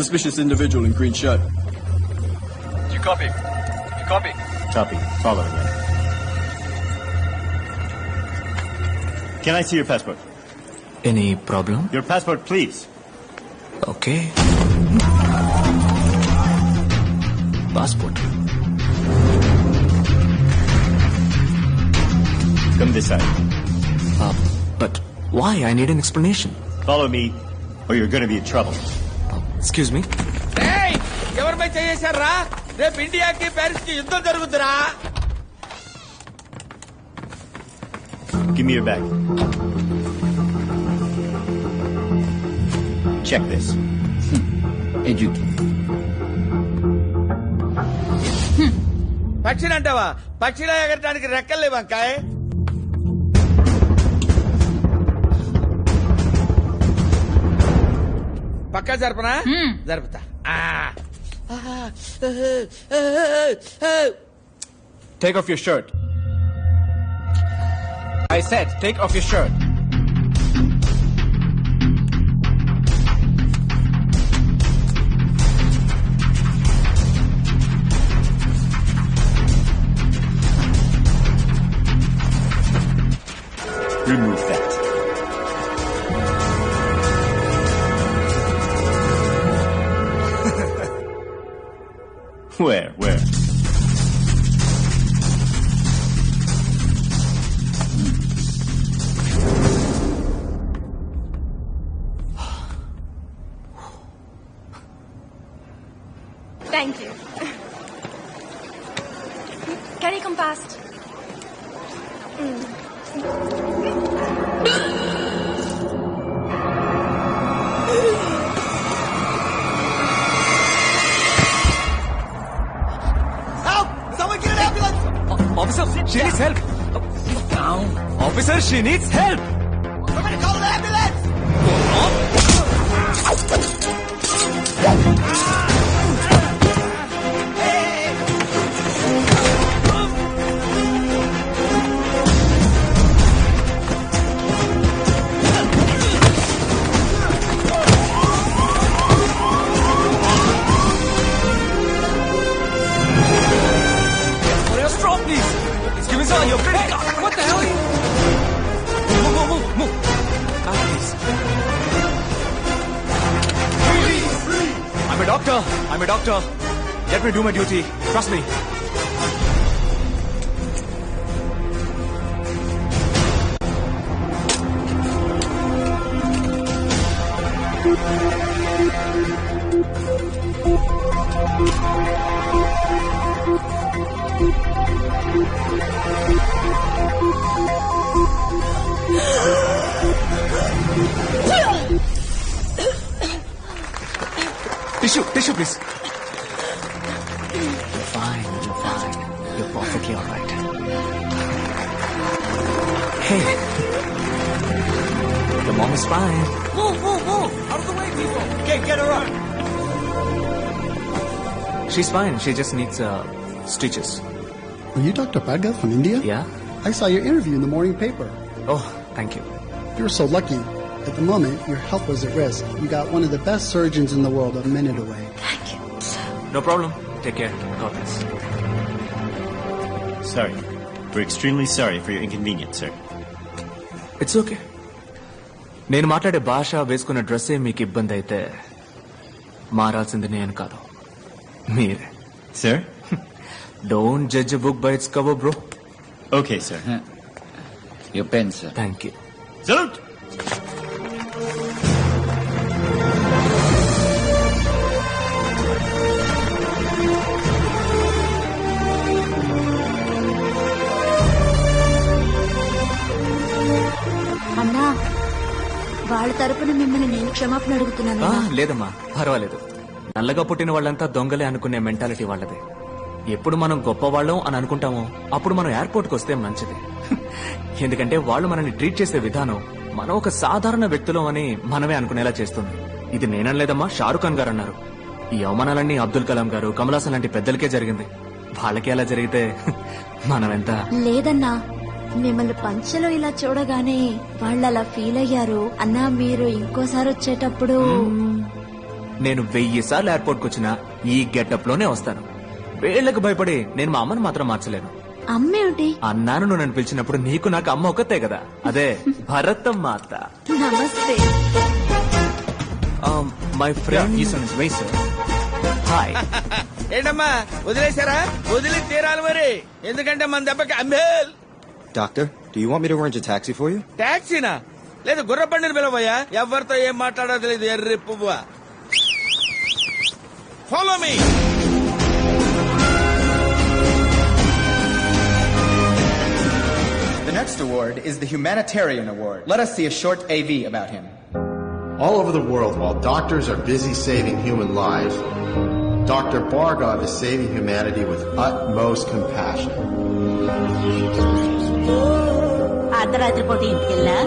Suspicious individual in green shirt. You copy? You copy? Copy. Following it. Can I see your passport? Any problem? Your passport, please. Okay. Passport. Come this side. But why? I need an explanation. Follow me, or you're going to be in trouble. Excuse me. ఎవరిపై చేశారా? రేపు ఇండియాకి Paris కి యుద్ధం జరుగుతురా? Give me your bag. Check this. పక్షిని అంటావా? పక్షిలో ఎగరటానికి రెక్కలు లేవంకాయ్. పక్కా జరపనా? జరుపుతా. Take off your shirt. I said, take off your shirt. Remove that. Where? Thank you. Can you come past? Officer, she needs help. Officer, she needs help. Somebody call an ambulance! What the hell are you? Move. Please. I'm a doctor. Let me do my duty. Trust me. Tissue, please. You're fine. You're perfectly all right. Hey. The mom is fine. Move! Out of the way, people! Okay, get her up! She's fine. She just needs stitches. Are you Dr. Bhagat from India? Yeah? I saw your interview in the morning paper. Oh, thank you. You're so lucky. At the moment, your health was at risk. You got one of the best surgeons in the world a minute away. Thank you. No problem. Take care. God bless. Sorry. We're extremely sorry for your inconvenience, sir. It's okay. నేను మాట్లాడే భాష వేసుకున్న డ్రెస్సే మీకు ఇబ్బంది అయితే మారాల్సింది నేను కాదు మీరే. Sir? Don't judge a book by its cover, bro. Okay, sir. Your pen, sir. Thank you. Salute! అన్నా, వాళ్ళ తరపున మిమ్మల్ని నేను క్షమాపణ అడుగుతున్నాను. లేదమ్మా, పర్వాలేదు. నల్లగా పుట్టిన వాళ్ళంతా దొంగలే అనుకునే మెంటాలిటీ వాళ్ళది. ఎప్పుడు మనం గొప్పవాళ్ళం అని అనుకుంటామో అప్పుడు మనం ఎయిర్పోర్ట్కి వస్తే మంచిది. ఎందుకంటే వాళ్ళు మనల్ని ట్రీట్ చేసే విధానం మనం ఒక సాధారణ వ్యక్తులం అని మనమే అనుకునేలా చేస్తుంది. ఇది నేనలేదమ్మా, షారుఖ్ ఖాన్ గారు అన్నారు. ఈ అవమానాలన్నీ అబ్దుల్ కలాం గారు, కమల్ హాసన్ లాంటి పెద్దలకే జరిగింది. వాళ్ళకి అలా జరిగితే మనం ఎంత. లేదన్నా, మిమ్మల్ని పంచలో ఇలా చూడగానే వాళ్ళు అలా ఫీల్ అయ్యారు. అన్నా, మీరు ఇంకోసారి వచ్చేటప్పుడు నేను 1000 సార్లు ఎయిర్పోర్ట్ కు వచ్చినా ఈ గెటప్ లోనే వస్తాను. వీళ్ళకి భయపడి నేను మా అమ్మని మాత్రం మార్చలేను. అమ్మేమిటి? అన్నాను నువ్వు నన్ను పిలిచినప్పుడు నీకు నాకు అమ్మ ఒకతే కదా, అదే భరతమ్మ అత్త. నమస్తే. My friend He's on his way, sir. Hi. ఏంటమ్మా వదిలేశారా? వదిలి తీరాలి మరి, ఎందుకంటే మన దెబ్బకి అంబేల్. Doctor, do you want me to arrange a taxi for you? టాక్సీనా? లేదు గుర్ర బండిని పిలవయ్యా. ఎవరితో ఏం మాట్లాడదు లేదు. ఎర్రి పువ్వా. Follow me. The next award is the Humanitarian Award. Let us see a short AV about him. All over the world, while doctors are busy saving human lives, Dr. Bhargava is saving humanity with utmost compassion. అర్ధరాత్రి పూట ఇంటికెళ్ళా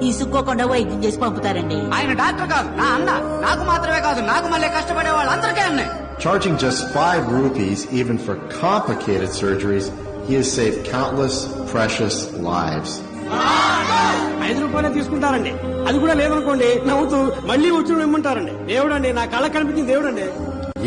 ఇసుక్కోకుండా వైద్యం చేసి పంపుతారండి. ఆయన doctor కాదు, నా అన్న. నాకు మాత్రమే కాదు, నాకు మళ్ళీ కష్టపడే వాళ్ళందరికీ అన్నాయి. Charging just 5 rupees even for complicated surgeries, he has saved countless precious lives. 5 రూపాయలే తీసుకుంటారండి. అది కూడా లేదనుకోండి నవ్వుతూ మళ్ళీ వచ్చి ఇమ్మంటారండి. దేవుడండి, నా కళ్ళ కనిపించింది దేవుడండి.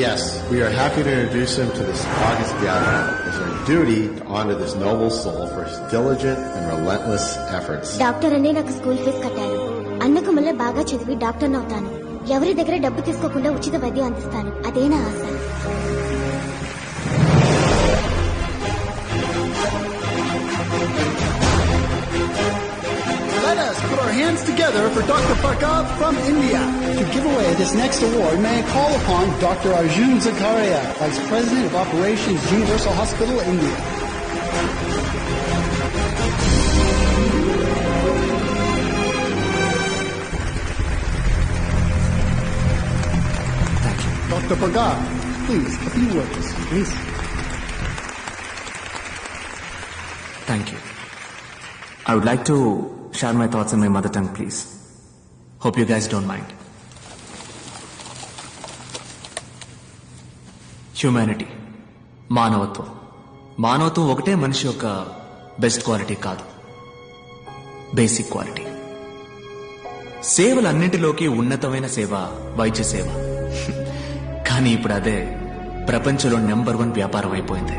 Yes, we are happy to introduce him to this August gathering. It's our duty to honor this noble soul for his diligent and relentless efforts. Doctor అనే నాకు స్కూల్ ఫీజు కట్టాను. అన్నకు మళ్ళీ బాగా చదివి డాక్టర్ అవుతాను. ఎవరి దగ్గర డబ్బు తీసుకోకుండా ఉచిత వైద్యం అందిస్తాను. అదే నా ఆశ. Let us put our hands together for Dr. Bhargava from India. To give away this next award, may I call upon Dr. Arjun Zakaria, Vice President of Operations, Universal Hospital, India. Dr. Bhargava, please, a few words. Please. Thank you. I would like to share my thoughts in my mother tongue, please. Hope you guys don't mind. Humanity, మానవత్వం. మానవత్వం ఒకటే మనిషి యొక్క best quality కాదు, basic quality. సేవలన్నింటిలోకి ఉన్నతమైన సేవ వైద్య సేవ. కానీ ఇప్పుడు అదే ప్రపంచంలో నెంబర్ 1 వ్యాపారం అయిపోయింది.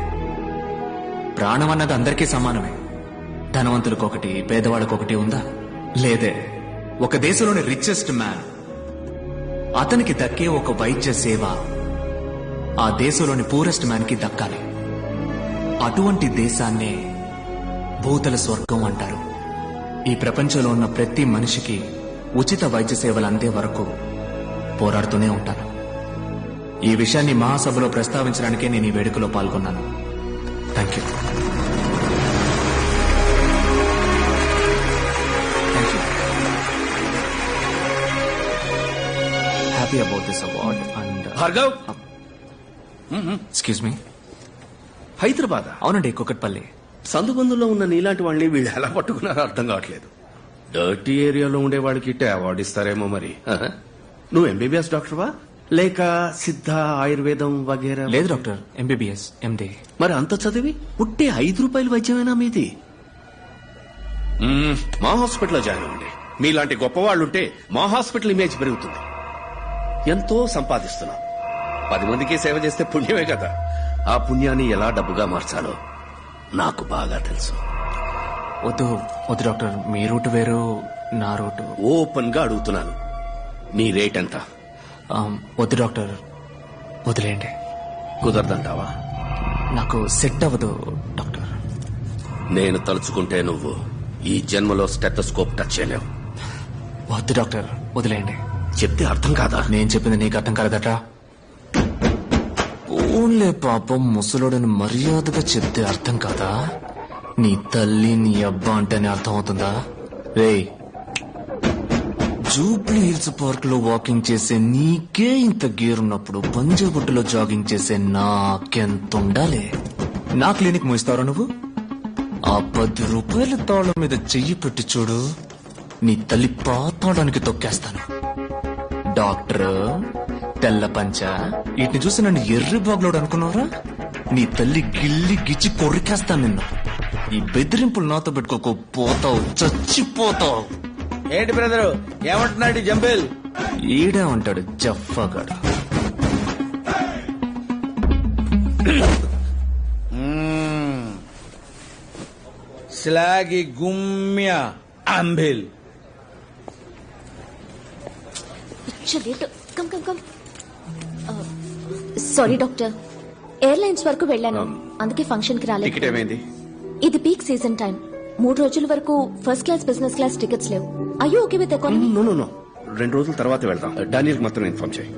ప్రాణం అన్నది అందరికీ సమానమే. ధనవంతులకొకటి, పేదవాళ్ళకొకటి ఉందా? లేదే. ఒక దేశంలోని రిచెస్ట్ మ్యాన్, అతనికి దక్కే ఒక వైద్య సేవ ఆ దేశంలోని పూరెస్ట్ మ్యాన్ కి దక్కాలి. అటువంటి దేశాన్నే భూతల స్వర్గం అంటారు. ఈ ప్రపంచంలో ఉన్న ప్రతి మనిషికి ఉచిత వైద్య సేవలు అందే వరకు పోరాడుతూనే ఉంటాను. ఈ విషయాన్ని మహాసభలో ప్రస్తావించడానికే నేను ఈ వేడుకలో పాల్గొన్నాను. Thank you. Happy about this award and Bhargav. Excuse me. Hyderabad? అవునండి, కుకట్పల్లి. సందుబందులో ఉన్న నీలాంటి వాళ్ళని వీళ్ళు ఎలా పట్టుకున్నారో అర్థం కావట్లేదు. డర్టీ ఏరియాలో ఉండే వాళ్ళకి ఇట్టే అవార్డు ఇస్తారేమో మరి. నువ్వు ఎంబీబీఎస్ డాక్టర్వా లేక సిద్ధ ఆయుర్వేదం వగేరా? లేదు డాక్టర్, ఎంబీబీఎస్ ఎండి. మరి అంత చదివి పుట్టే 5 రూపాయల వైద్యమేనా మీది? మా హాస్పిటల్లో జాయిన్ అవ్వండి. మీలాంటి గొప్ప వాళ్ళుంటే మా హాస్పిటల్ ఇమేజ్ పెరుగుతుంది. ఎంతో సంపాదిస్తున్నాం. 10 మందికి సేవ చేస్తే పుణ్యమే కదా. ఆ పుణ్యాన్ని ఎలా డబ్బుగా మార్చాలో నాకు బాగా తెలుసు. వద్దు వద్దు డాక్టర్, మీ రూట్ వేరు, నా రూట్. ఓపెన్ గా అడుగుతున్నాను, నీ రేట్ ఎంత? వద్దు డాక్టర్, వదిలేయండి. కుదరదంటావా? నాకు సెట్ అవ్వదు డాక్టర్. నేను తలుచుకుంటే నువ్వు ఈ జన్మలో స్టెథోస్కోప్ టచ్ చేయలేవు. వద్దు డాక్టర్, వదిలేయండి. చెప్తే అర్థం కాదా? నేను చెప్పింది నీకు అర్థం కాలేదట. ఓన్లే పాపం ముసలోడని మర్యాదగా చెప్తే అర్థం కాదా? నీ తల్లి నీ అబ్బా అంటేనే అర్థం అవుతుందా? రేయ్, జూబ్లీ హిల్స్ పార్క్ లో వాకింగ్ చేసే నీకే ఇంత గేరున్నప్పుడు పంజాగుట్టలో జాగింగ్ చేసే నాకెంత ఉండాలి? నా క్లినిక్ మూయిస్తారా నువ్వు? ఆ 10 రూపాయల తాళం మీద చెయ్యి పెట్టి చూడు, నీ తల్లి పాతాడానికి తొక్కేస్తాను. డాక్టర్, తెల్ల పంచ, వీటిని చూసి నన్ను ఎర్రి బాగులోడు అనుకున్నారా? నీ తల్లి గిల్లి గిచ్చి కొరికేస్తాను నిన్ను. ఈ బెదిరింపులు నాతో పెట్టుకోకు, పోతావు, చచ్చిపోతావు. ఏంటి బ్రదరు ఏమంటున్నాడు జంబేల్? ఈడే ఉంటాడు జఫాగాడు. స్లాగి గుమ్య అంబిల్. Come come come. Sorry doctor, airlines వరకు వెళ్ళాను, అందుకే ఫంక్షన్ కి రాలేదు. టికెట్ ఏమైంది? ఇది పీక్ సీజన్ టైం. 3 రోజుల వరకు first class business class tickets లేవు. అయ్యో ఓకే విత్ ఎకానమీ? నో 2 రోజుల తర్వాత వెళ్దాం. డానియల్ మాత్రం ఇన్ఫార్మ్ చేయి.